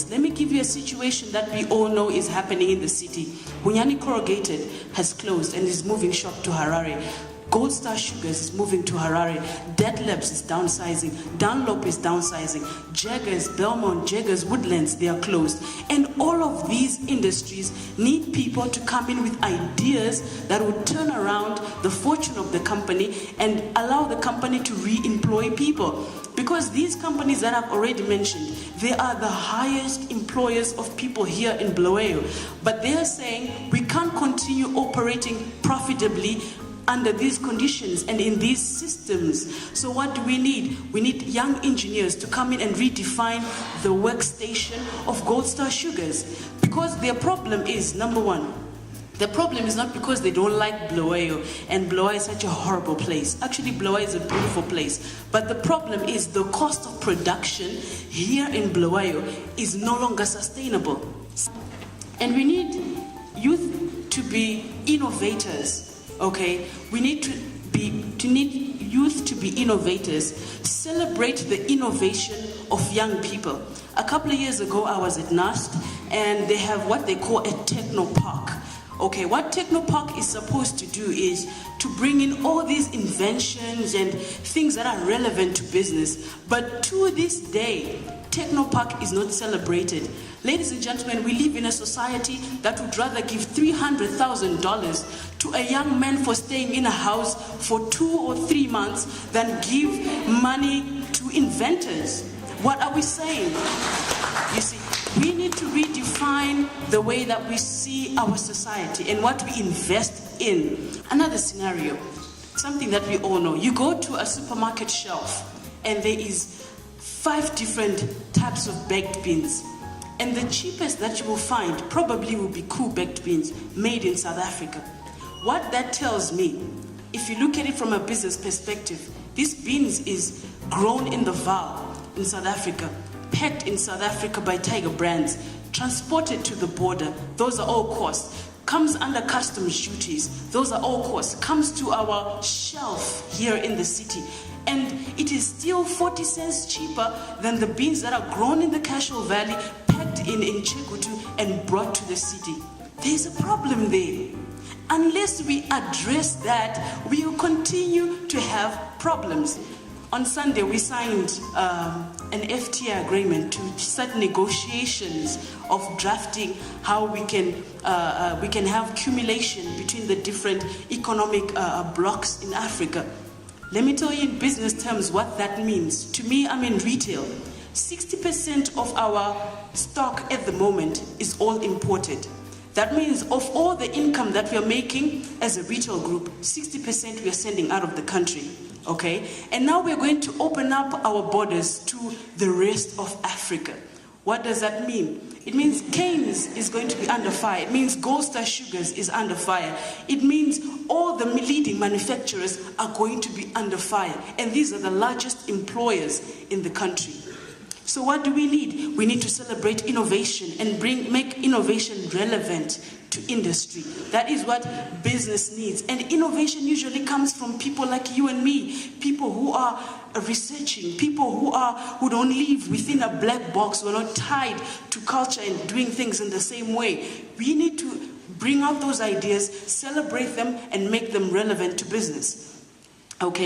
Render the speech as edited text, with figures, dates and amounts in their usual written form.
Let me give you a situation that we all know is happening in the city. Bunyani Corrugated has closed and is moving shop to Harare. Gold Star Sugars is moving to Harare. Debt Labs is downsizing. Dunlop is downsizing. Jaggers, Belmont, Jaggers, Woodlands, they are closed. And all of these industries need people to come in with ideas that would turn around the fortune of the company and allow the company to re-employ people. Because these companies that I've already mentioned, they are the highest employers of people here in Bulawayo. But they are saying we can't continue operating profitably under these conditions and in these systems. So what do we need? We need young engineers to come in and redefine the workstation of Gold Star Sugars. Because their problem is, number one, the problem is not because they don't like Bulawayo and Bulawayo is such a horrible place. Actually, Bulawayo is a beautiful place. But the problem is the cost of production here in Bulawayo is no longer sustainable. And we need youth to be innovators. Okay, we need youth to be innovators. Celebrate the innovation of young people. A couple of years ago, I was at NAST, and they have what they call a techno park. Okay, what techno park is supposed to do is to bring in all these inventions and things that are relevant to business. But to this day, techno park is not celebrated. Ladies and gentlemen, we live in a society that would rather give $300,000 to a young man for staying in a house for 2 or 3 months than give money to inventors. What are we saying? You see, we need to redefine the way that we see our society and what we invest in. Another scenario, something that we all know. You go to a supermarket shelf and there is 5 different types of baked beans. And the cheapest that you will find probably will be cool baked beans made in South Africa. What that tells me, if you look at it from a business perspective, this beans is grown in the Vaal in South Africa, packed in South Africa by Tiger Brands, transported to the border. Those are all costs. Comes under customs duties. Those are all costs. Comes to our shelf here in the city. And it is still 40 cents cheaper than the beans that are grown in the Cashel Valley, packed in Chigutu and brought to the city. There's a problem there. Unless we address that, we will continue to have problems. On Sunday, we signed an FTA agreement to start negotiations of drafting how we can have accumulation between the different economic blocks in Africa. Let me tell you in business terms what that means. To me, I'm in retail. 60% of our stock at the moment is all imported. That means of all the income that we are making as a retail group, 60% we are sending out of the country. Okay? And now we're going to open up our borders to the rest of Africa. What does that mean? It means Canes is going to be under fire. It means Gold Star Sugars is under fire. It means all the leading manufacturers are going to be under fire. And these are the largest employers in the country. So what do we need? We need to celebrate innovation and make innovation relevant to industry. That is what business needs. And innovation usually comes from people like you and me, people who are researching, people who don't live within a black box, who are not tied to culture and doing things in the same way. We need to bring out those ideas, celebrate them, and make them relevant to business. Okay?